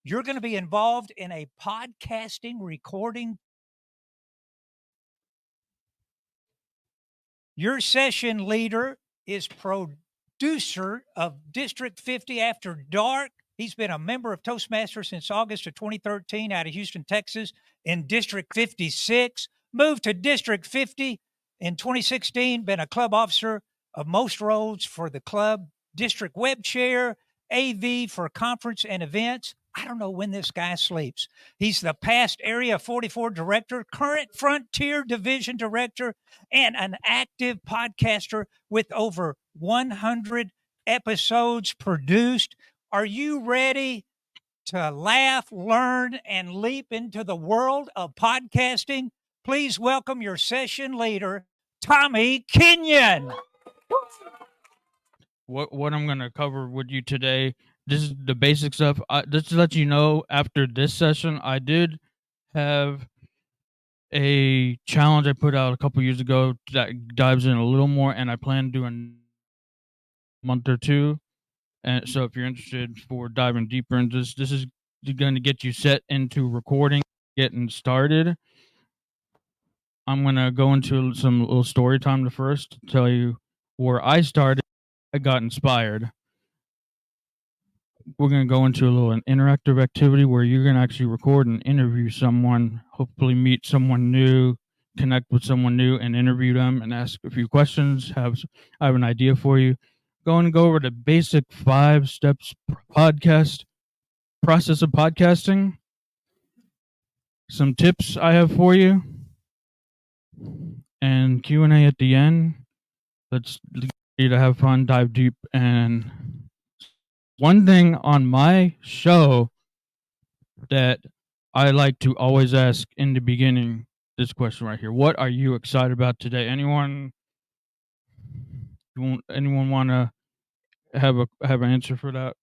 You're going to be involved in a podcasting recording. Your session leader is producer of District 50 After Dark. He's been a member of Toastmasters since August of 2013 out of Houston, Texas, in District 56. Moved to District 50 in 2016, been a club officer of most roles for the club, district web chair, AV for conference and events. I don't know when this guy sleeps. He's the past Area 44 director, current Frontier Division director, and an active podcaster with over 100 episodes produced. Are you ready to laugh, learn, and leap into the world of podcasting? Please welcome your session leader, Tommy Kenyon. What I'm going to cover with you today, this is the basic stuff. Just to let you know, after this session, I did have a challenge I put out a couple years ago that dives in a little more, and I plan to do in a month or two. And so if you're interested for diving deeper into this is going to get you set into recording, getting started. I'm going to go into some little story time to first tell you where I started. I got inspired. We're going to go into a little interactive activity where you're going to actually record and interview someone, hopefully meet someone new, connect with someone new and interview them and ask a few questions. I have an idea for you. Going to go over the basic 5 steps process of podcasting. Some tips I have for you and Q&A at the end. Let's get you to have fun, dive deep. And one thing on my show that I like to always ask in the beginning, this question right here: what are you excited about today? Anyone want to have an answer for that?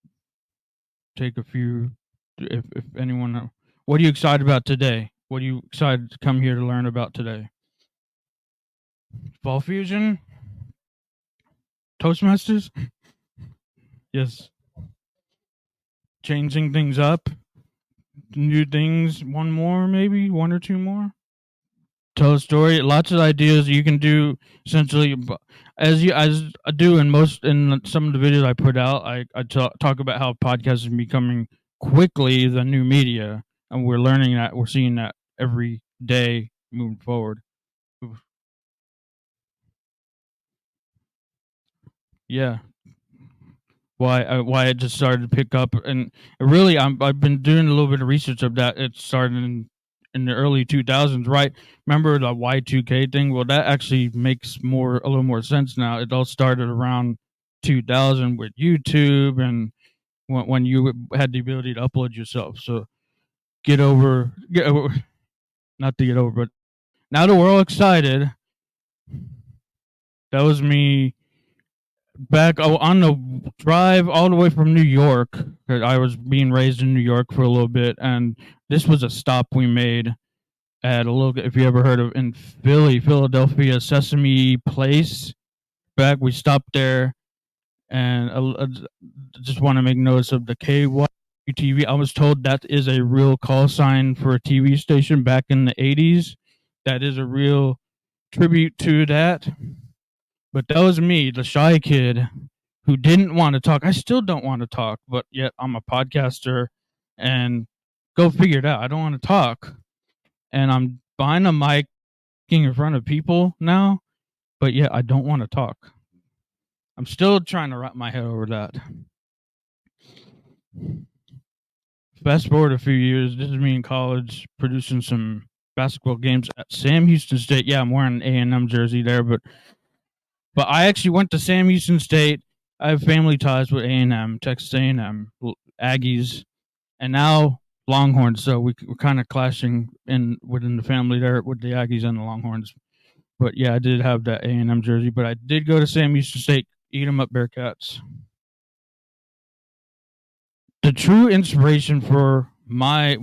Take a few, if anyone. What are you excited about today? What are you excited to come here to learn about today? Fall Fusion, Toastmasters. Yes. Changing things up, new things. One or two more. Tell a story. Lots of ideas you can do. Essentially, as I do in some of the videos I put out, I talk about how podcasts are becoming quickly the new media, and we're learning that. We're seeing that every day moving forward. Yeah. Why I just started to pick up, and really I've been doing a little bit of research of that. It started in the early 2000s, right? Remember the Y2K thing? Well, that actually makes a little more sense now. It all started around 2000 with YouTube, and when you had the ability to upload yourself. So get over, not to get over, but now that we're all excited, that was me back on the drive all the way from New York. I was being raised in New York for a little bit, and this was a stop we made at if you ever heard of in Philadelphia, Sesame Place. We stopped there, and I just want to make notice of the KYTV. I was told that is a real call sign for a TV station back in the 80s. That is a real tribute to that. But that was me, the shy kid who didn't want to talk. I still don't want to talk, but yet I'm a podcaster, and go figure it out. I don't want to talk, and I'm behind a mic in front of people now, but yet I don't want to talk. I'm still trying to wrap my head over that. Fast forward a few years, this is me in college producing some basketball games at Sam Houston State. Yeah, I'm wearing an A&M jersey there, but I actually went to Sam Houston State. I have family ties with A&M, Texas A&M, Aggies, and now Longhorns. So we're kind of clashing within the family there with the Aggies and the Longhorns. But yeah, I did have that A&M jersey. But I did go to Sam Houston State, eat 'em up Bearcats. The true inspiration for my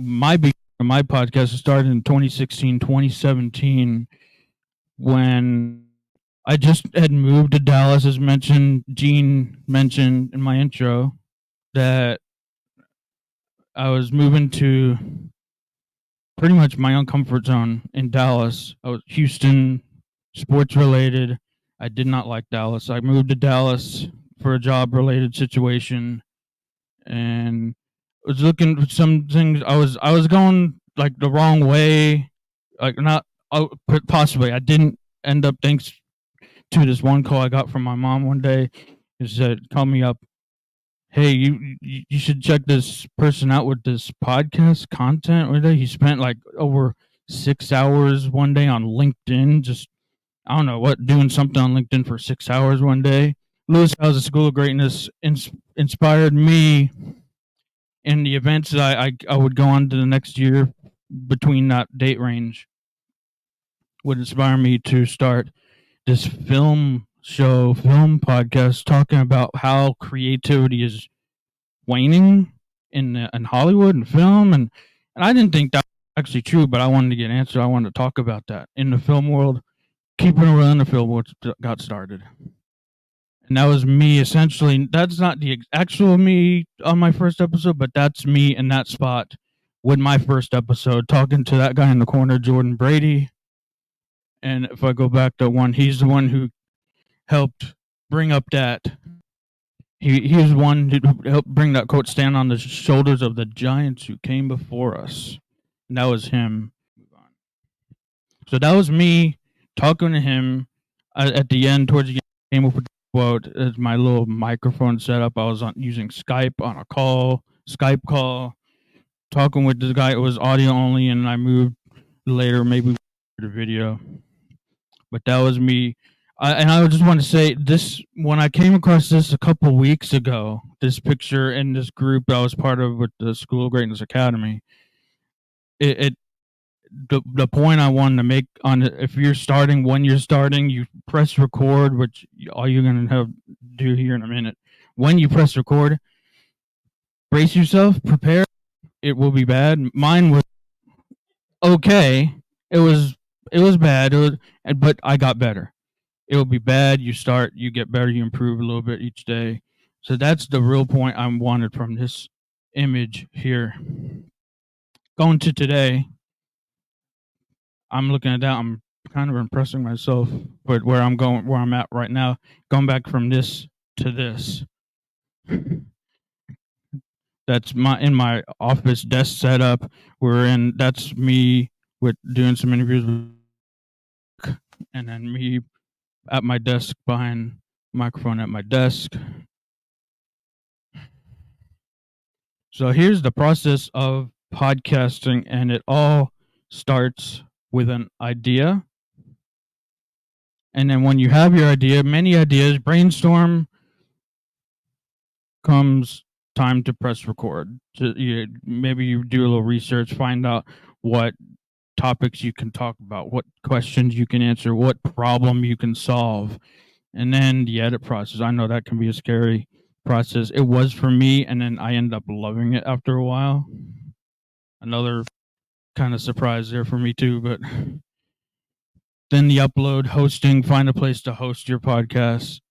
podcast started in 2016, 2017, when I just had moved to Dallas, as Gene mentioned in my intro, that I was moving to pretty much my own comfort zone in Dallas. I was Houston, sports related. I did not like Dallas. I moved to Dallas for a job related situation, and was looking for some things. I was going like the wrong way, like not possibly. I didn't end up, thanks to this one call I got from my mom one day. She said, "Call me up. Hey, you should check this person out with this podcast content." One day he spent like over 6 hours one day on LinkedIn, just I don't know what, doing something on LinkedIn for 6 hours one day. Lewis Howes, the School of Greatness, inspired me in the events that I would go on to the next year between that date range. Would inspire me to start this film podcast, talking about how creativity is waning in Hollywood and film, and I didn't think that was actually true, but I wanted to get an answer. I wanted to talk about that in the film world, keeping it around the film world got started. And that was me essentially. That's not the actual me on my first episode, but that's me in that spot with my first episode, talking to that guy in the corner, Jordan Brady. And if I go back to one, he's the one who helped bring up that. He was one who helped bring that quote, "Stand on the shoulders of the giants who came before us." And that was him. So that was me talking to him at the end, towards the end, came up with the quote as my little microphone setup. I was using Skype on a Skype call, talking with this guy. It was audio only, and I moved later, maybe the video. But that was me. And I just want to say this: when I came across this a couple weeks ago, this picture in this group I was part of with the School of Greatness Academy, it the point I wanted to make on it, if you're starting, when you're starting, you press record, which all you're going to have do here in a minute. When you press record, brace yourself, prepare. It will be bad. Mine was okay. It was bad. But I got better. It will be bad. You start, you get better, you improve a little bit each day. So that's the real point I wanted from this image here. Going to today, I'm looking at that. I'm kind of impressing myself with where I'm at right now. Going back from this to this. That's in my office desk setup. That's me with doing some interviews with, and then me at my desk behind microphone at my desk. So here's the process of podcasting, and it all starts with an idea. And then when you have your idea, many ideas, brainstorm, comes time to press record. Maybe you do a little research, find out what topics you can talk about, what questions you can answer, what problem you can solve. And then the edit process. I know that can be a scary process. It was for me, and then I ended up loving it after a while. Another kind of surprise there for me too, but then the upload, hosting, find a place to host your podcast.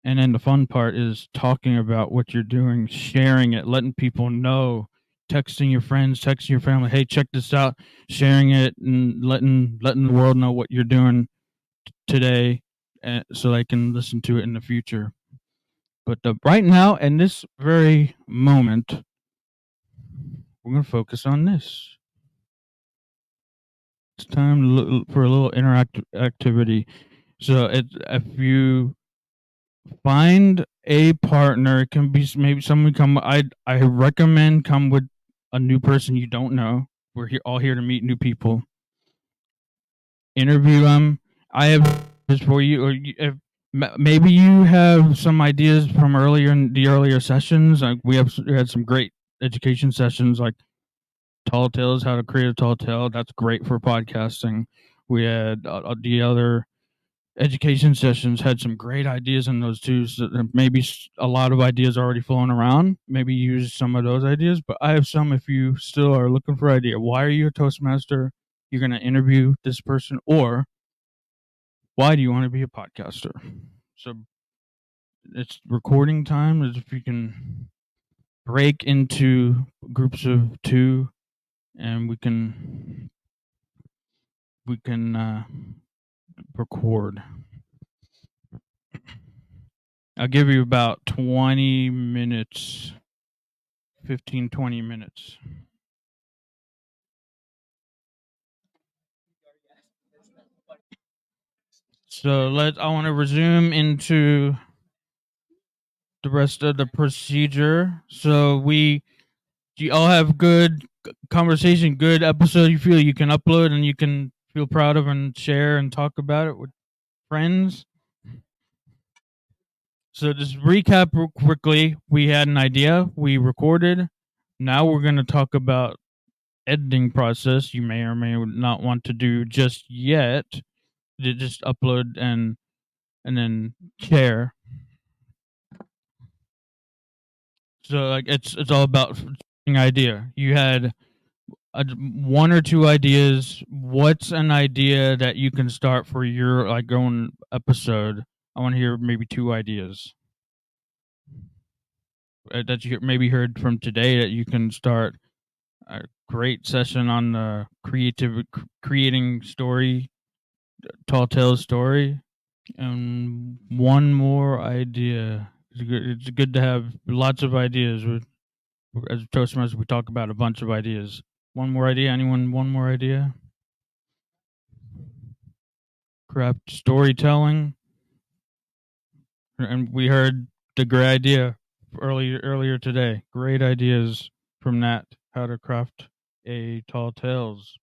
And then the fun part is talking about what you're doing, sharing it, letting people know, texting your friends, texting your family, "Hey, check this out," sharing it and letting the world know what you're doing today, so they can listen to it in the future. But right now, in this very moment, we're going to focus on this. It's time for a little interactive activity. So if you find a partner, it can be maybe someone come. I recommend come with a new person you don't know. We're all here to meet new people. Interview them. I have this for you, or if maybe you have some ideas from earlier sessions. Like we had some great education sessions, like tall tales, how to create a tall tale. That's great for podcasting. We had the other education sessions had some great ideas in those too. So maybe a lot of ideas already flowing around. Maybe use some of those ideas, but I have some. If you still are looking for an idea, why are you a Toastmaster? You're going to interview this person, or why do you want to be a podcaster? So it's recording time. As if you can break into groups of 2, and we can record. I'll give you about 20 minutes, 15, 20 minutes. So I want to resume into the rest of the procedure. So you all have good conversation, good episode you feel you can upload and you can feel proud of and share and talk about it with friends. So just recap real quickly. We had an idea, we recorded. Now we're going to talk about editing process you may or may not want to do just yet. Just upload and then share. So like it's all about idea. You had 1 or 2 ideas. What's an idea that you can start for your like own episode? I want to hear maybe 2 ideas that you maybe heard from today that you can start a great session on the creating story, tall tales story, and 1 more idea. It's good to have lots of ideas. As Toastmasters, we talk about a bunch of ideas. 1 more idea? Anyone? 1 more idea? Craft storytelling, and we heard the great idea earlier today. Great ideas from Nat. How to craft a tall tales.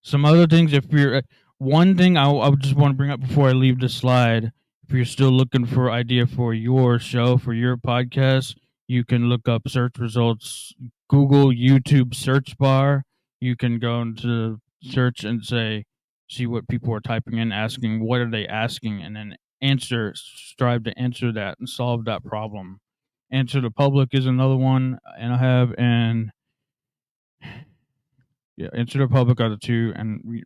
Some other things, if you're 1 thing I just want to bring up before I leave the slide. If you're still looking for idea for your show, for your podcast, you can look up search results, Google, YouTube search bar. You can go into search and see what people are typing in, asking what are they asking, and then strive to answer that and solve that problem. Answer the public is another one, and I have Answer the public are the 2, and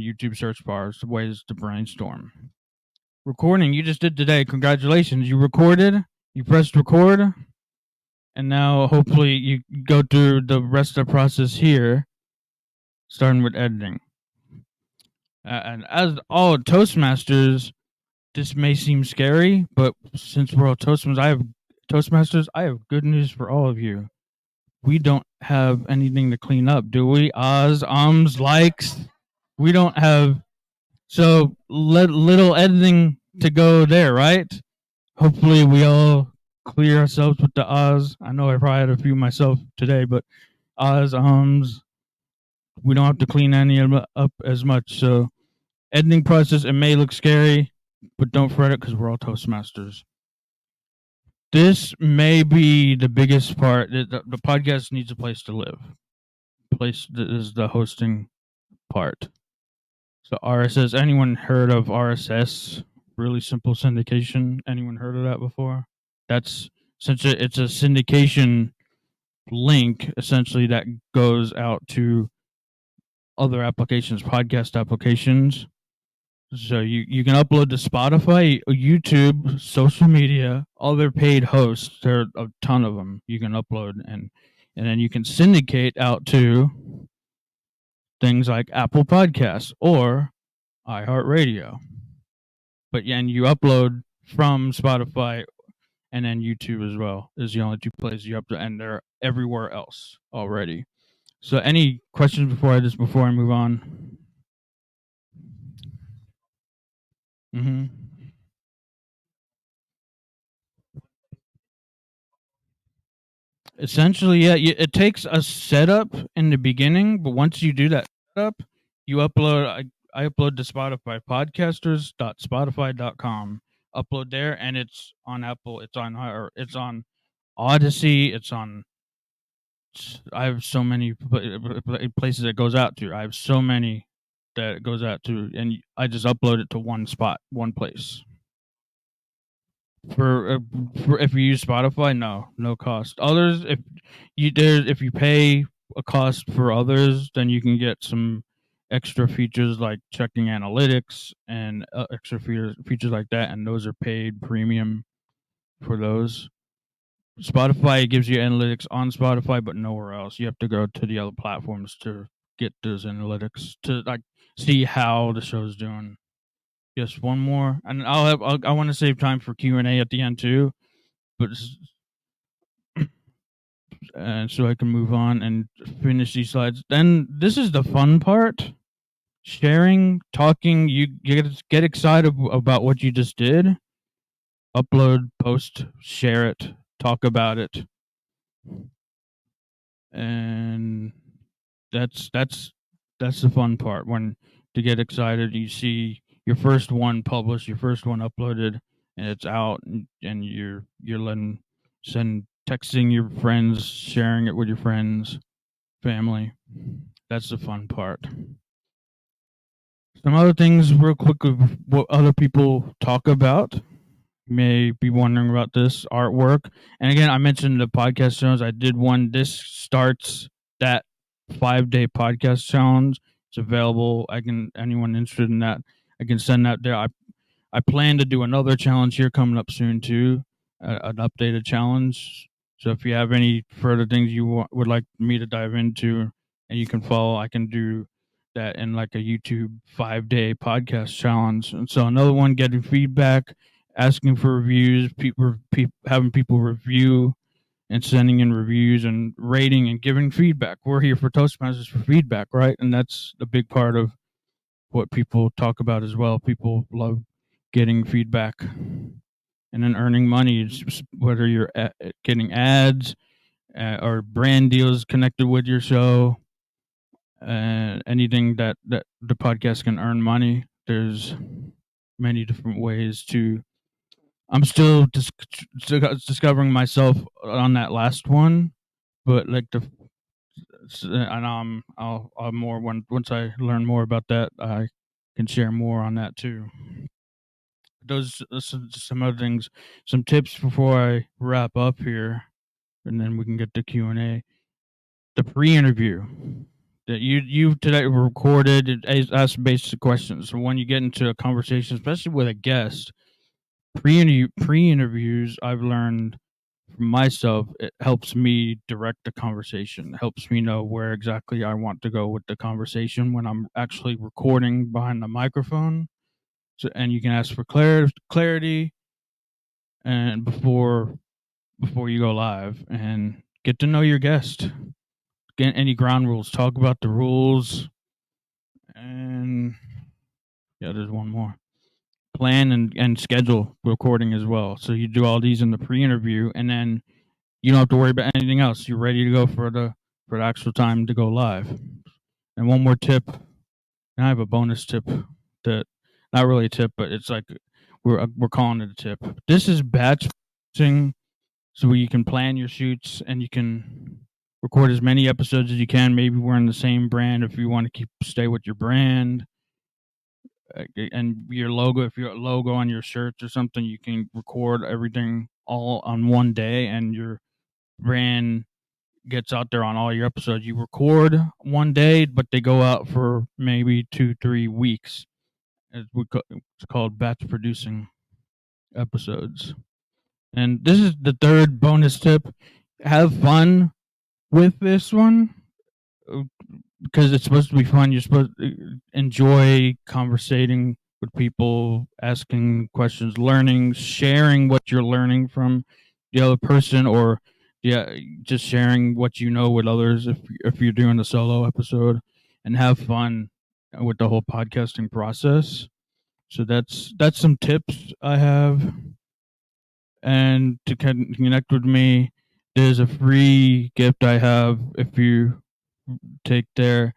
YouTube search bars, the ways to brainstorm. Recording you just did today. Congratulations. You recorded, you pressed record, and now hopefully you go through the rest of the process here, starting with editing. And as all Toastmasters, this may seem scary, but since we're all Toastmasters, I have good news for all of you. We don't have anything to clean up, do we? Ahs, ums, likes. We don't have little editing to go there, right? Hopefully we all clear ourselves with the ahs. I know I probably had a few myself today, but ahs, ums, we don't have to clean any of them up as much. So editing process, it may look scary, but don't fret it because we're all Toastmasters. This may be the biggest part. The podcast needs a place to live. Place is the hosting part. So RSS, anyone heard of RSS? Really simple syndication. Anyone heard of that before? That's since it's a syndication link essentially that goes out to other applications, podcast applications. So you can upload to Spotify, YouTube, social media, all their paid hosts. There are a ton of them you can upload, and then you can syndicate out to things like Apple Podcasts or iHeartRadio. But yeah, and you upload from Spotify and then YouTube as well is the only 2 places you upload, and they're everywhere else already. So any questions before I move on? Mm-hmm. Essentially, yeah, it takes a setup in the beginning, but once you do that setup, you upload. I upload to Spotify, podcasters.Spotify.com. Upload there, and it's on Apple. It's on Odyssey. It's on. I have so many places it goes out to. I have so many that it goes out to, and I just upload it to one spot, one place. For if you use Spotify, no cost. Others, if you pay a cost for others, then you can get some extra features like checking analytics and features like that, and those are paid premium for those. Spotify gives you analytics on Spotify, but nowhere else. You have to go to the other platforms to get those analytics to like see how the show's doing. Just one more, and I want to save time for Q&A at the end too, but so I can move on and finish these slides. Then this is the fun part: sharing, talking. You get excited about what you just did. Upload, post, share it, talk about it, and that's the fun part. When to get excited, you see your first one published, your first one uploaded, and it's out, and you're texting your friends, sharing it with your friends, family. That's the fun part. Some other things real quick of what other people talk about. You may be wondering about this artwork. And again, I mentioned the podcast shows. I did one. This starts that 5-day podcast challenge. It's available. Anyone interested in that, I can send that there. I plan to do another challenge here coming up soon too, an updated challenge. So if you have any further things you would like me to dive into, and you can follow, I can do that in like a YouTube 5-day podcast challenge. And so another one, getting feedback, asking for reviews, having people review and sending in reviews and rating and giving feedback. We're here for Toastmasters for feedback, right? And that's a big part of what people talk about as well. People love getting feedback, and then earning money, whether you're getting ads or brand deals connected with your show, anything that the podcast can earn money. There's many different ways to. I'm still discovering myself on that last one, but like and I'll more once I learn more about that, I can share more on that too. Those some other things, some tips before I wrap up here, and then we can get to Q&A. The pre-interview that you today recorded, it asks basic questions. So when you get into a conversation, especially with a guest, pre-interviews, I've learned from myself, it helps me direct the conversation. It helps me know where exactly I want to go with the conversation when I'm actually recording behind the microphone. So, and you can ask for clarity, and before you go live, and get to know your guest. Get any ground rules. Talk about the rules, and yeah, there's one more. Plan and schedule recording as well. So you do all these in the pre-interview, and then you don't have to worry about anything else. You're ready to go for the actual time to go live. And one more tip, and I have a bonus tip that not really a tip, but it's like we're calling it a tip. This is batch producing, so you can plan your shoots and you can record as many episodes as you can. Maybe wearing the same brand if you want to stay with your brand. And your logo, if you're a logo on your shirts or something, you can record everything all on one day, and your brand gets out there on all your episodes. You record one day, but they go out for maybe 2-3 weeks. It's called batch producing episodes. And this is the third bonus tip. Have fun with this one, because it's supposed to be fun. You're supposed to enjoy conversating with people, asking questions, learning, sharing what you're learning from the other person, or just sharing what you know with others if you're doing a solo episode, and have fun with the whole podcasting process. So that's some tips I have. And to connect with me, there's a free gift I have if you take there,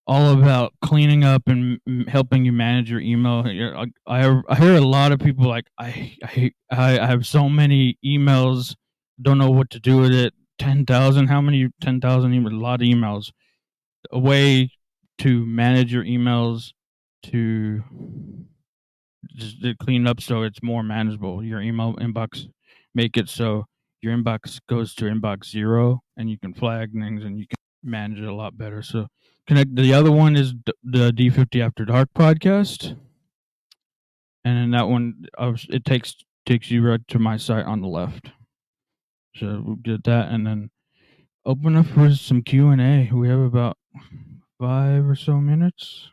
all about cleaning up and helping you manage your email. I hear a lot of people like, I have so many emails, don't know what to do with it. 10,000, how many? 10,000 emails, a lot of emails. A way to manage your emails, to just to clean up so it's more manageable. Your email inbox, make it so your inbox goes to inbox 0, and you can flag things and you can manage it a lot better. So connect. The other one is the D50 After Dark podcast, and then that one, it takes you right to my site on the left. So we'll get that, and then open up for some Q&A. We have about 5 or so minutes.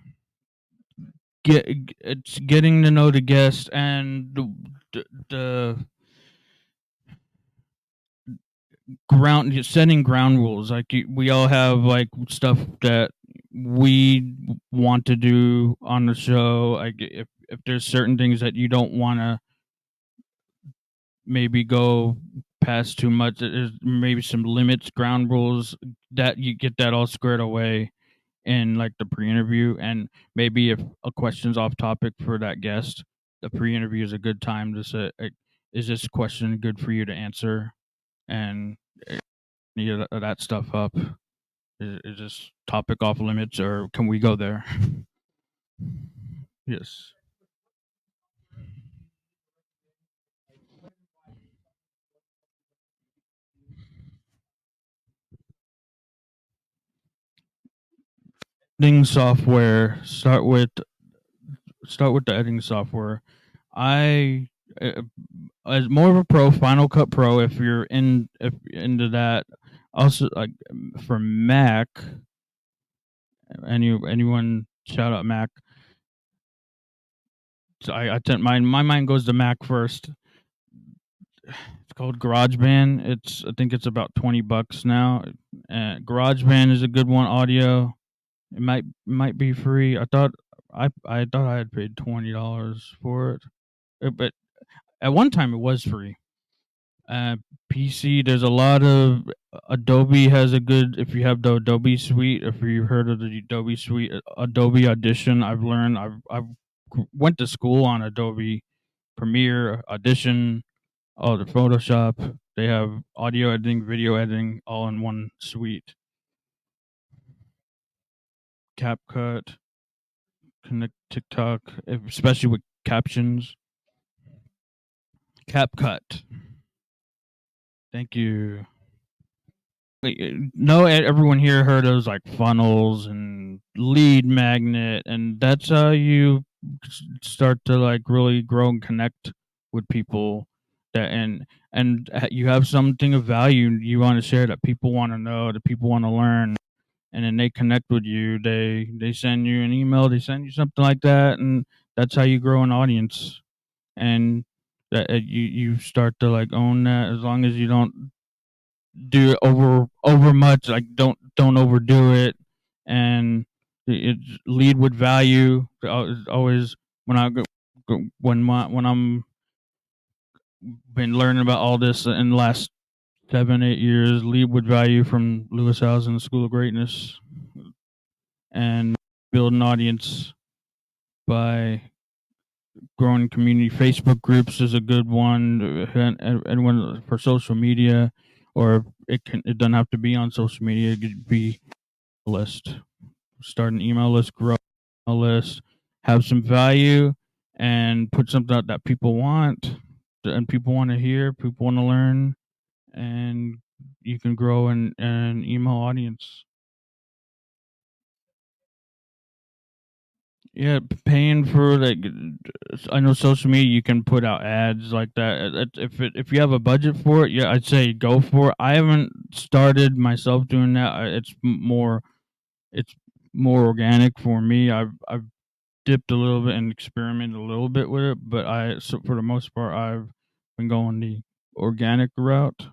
It's getting to know the guest and the setting ground rules. Like we all have like stuff that we want to do on the show. Like if there's certain things that you don't want to maybe go past too much, there's maybe some limits, ground rules that you get that all squared away in like the pre-interview. And maybe if a question's off topic for that guest, the pre-interview is a good time to say, like, is this question good for you to answer? And that stuff up. Is this topic off limits, or can we go there? Yes. Editing software. Start with the editing software. I as more of a pro, Final Cut Pro. If you're into that, also like for Mac. Anyone shout out Mac? So I tend my mind goes to Mac first. It's called GarageBand. I think it's about $20 now. GarageBand is a good one. Audio. It might be free. I thought I had paid $20 for it, but at one time it was free. PC, there's a lot of Adobe has a good. If you have the Adobe suite, if you've heard of the Adobe suite, Adobe Audition, I've learned. I've went to school on Adobe Premiere, Audition, all the Photoshop. They have audio editing, video editing, all in one suite. CapCut, Connect TikTok, especially with captions. CapCut. Thank you. No, everyone here heard of like funnels and lead magnet, and that's how you start to like really grow and connect with people. That and you have something of value you want to share, that people want to know, that people want to learn, and then they connect with you. They send you an email, they send you something like that, and that's how you grow an audience. And that you start to like own that, as long as you don't do it over much. Like don't overdo it, and it lead with value. Always when I when I'm been learning about all this in the last 7-8 years, lead with value from Lewis Howes and the School of Greatness, and build an audience by growing community. Facebook groups is a good one, and one for social media, or it doesn't have to be on social media. It could be a list. Start an email list, grow a list, have some value, and put something out that people want, and people want to hear, people want to learn, and you can grow an email audience. Yeah, paying for like, I know social media you can put out ads like that. If you have a budget for it, yeah, I'd say go for it. I haven't started myself doing that. It's more organic for me. I've dipped a little bit and experimented a little bit with it, but for the most part I've been going the organic route,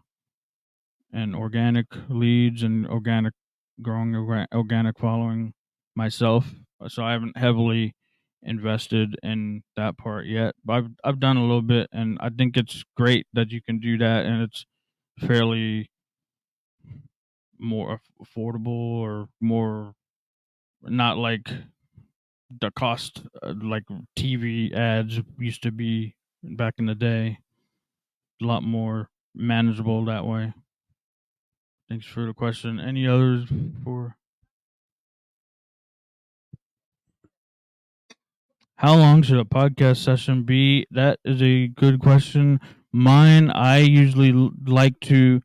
and organic leads and organic growing, organic following myself. So I haven't heavily invested in that part yet, but I've done a little bit, and I think it's great that you can do that, and it's fairly more affordable, or more not like the cost like TV ads used to be back in the day. A lot more manageable that way. Thanks for the question. Any others for? How long should a podcast session be? That is a good question. Mine, I usually like to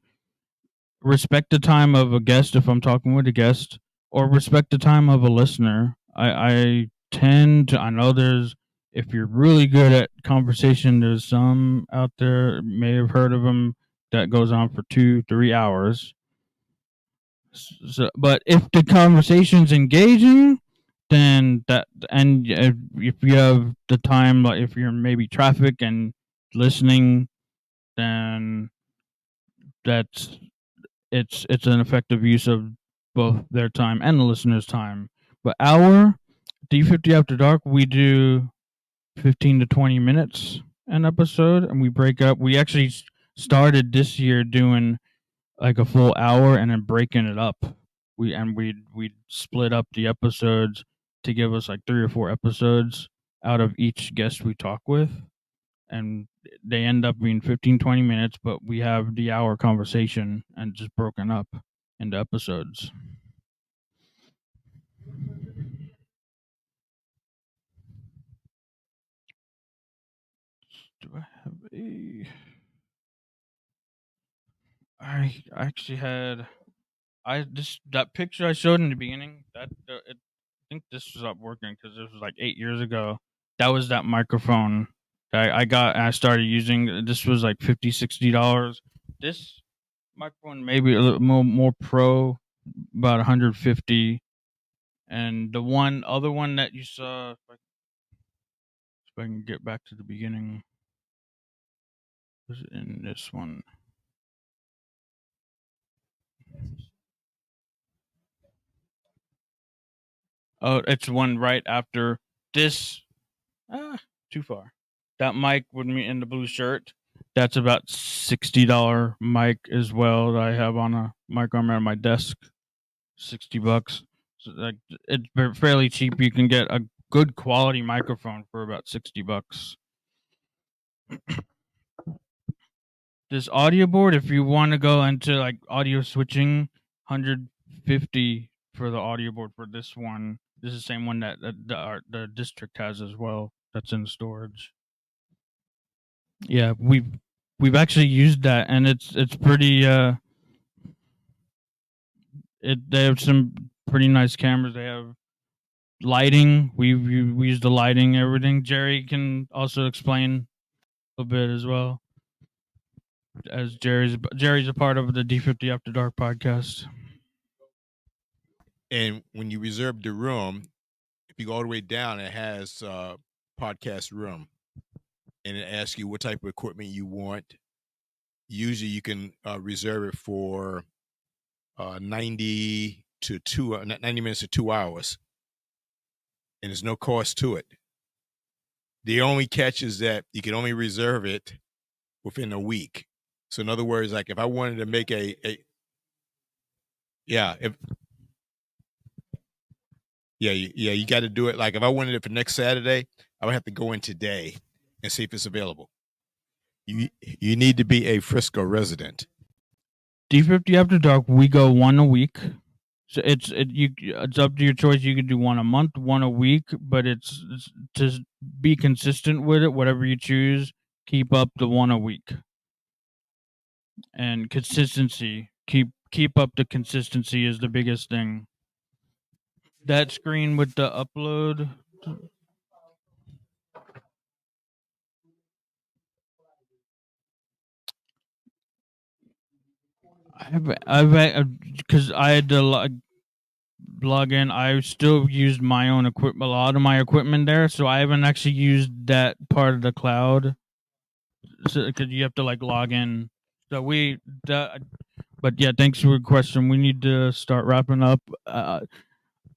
respect the time of a guest if I'm talking with a guest, or respect the time of a listener. I tend to, I know if you're really good at conversation, there's some out there, may have heard of them. that goes on for 2-3 hours. So, but if the conversation's engaging, then that, and if you have the time, like if you're maybe traffic and listening, then that's it's an effective use of both their time and the listener's time. But our D50 After Dark, we do 15 to 20 minutes an episode, and we break up. We actually started this year doing like a full hour and then breaking it up. We split up the episodes to give us like 3 or 4 episodes out of each guest we talk with, and they end up being 15-20 minutes, but we have the hour conversation and just broken up into episodes. Do I have a I actually had that picture I showed in the beginning, that I think this was up working because this was like 8 years ago. That was that microphone that I got and I started using. This was like $50-$60. This microphone maybe a little more pro, about 150. And the other one that you saw, if I can get back to the beginning, was in this one. Oh, it's one right after this. Too far. That mic with me in the blue shirt. That's about $60 mic as well that I have on a mic arm at my desk. $60. So like it's fairly cheap. You can get a good quality microphone for about $60. This audio board, if you want to go into like audio switching, 150 for the audio board for this one. This is the same one that the district has as well. That's in storage. Yeah, we've actually used that, and it's pretty. They have some pretty nice cameras. They have lighting. We use the lighting, everything. Jerry can also explain a bit as well, as Jerry's a part of the D50 After Dark podcast. And when you reserve the room, if you go all the way down, it has podcast room, and it asks you what type of equipment you want. Usually, you can reserve it for 90 minutes to 2 hours, and there's no cost to it. The only catch is that you can only reserve it within a week. So, in other words, like if I wanted to make you got to do it. Like if I wanted it for next Saturday, I would have to go in today and see if it's available. You need to be a Frisco resident. D50 After Dark, we go one a week. So it's up to your choice. You can do one a month, one a week, but it's to be consistent with it. Whatever you choose, keep up the one a week. And consistency, keep up the consistency is the biggest thing. That screen with the upload, I've because I had to log in. I still used my own equipment, a lot of my equipment there, so I haven't actually used that part of the cloud. So because you have to like log in. So but yeah, thanks for the question. We need to start wrapping up.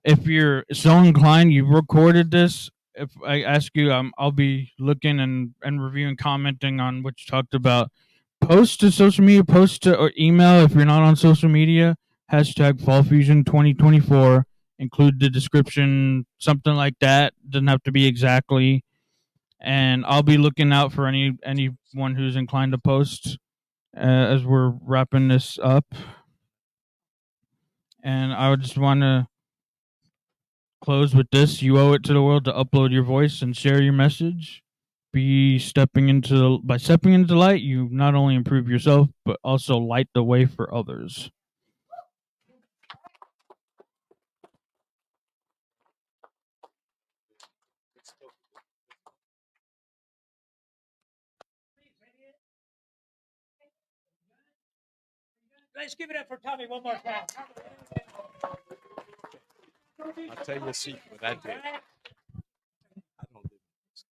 If you're so inclined, you've recorded this. If I ask you, I'll be looking and reviewing, commenting on what you talked about. Post to social media, post to or email if you're not on social media. Hashtag Fall Fusion 2024. Include the description, something like that. Doesn't have to be exactly. And I'll be looking out for anyone who's inclined to post as we're wrapping this up. And I would just want to close with this. You owe it to the world to upload your voice and share your message. By stepping into the light, you not only improve yourself but also light the way for others. Let's give it up for Tommy one more time. I'll tell you a secret. I did. I don't live in this.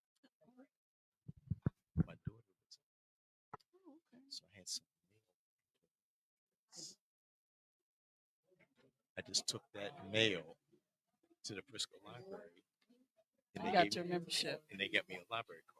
My daughter lives in, so I had some mail. I just took that mail to the Frisco Library. And You got your membership. And they got me a library card.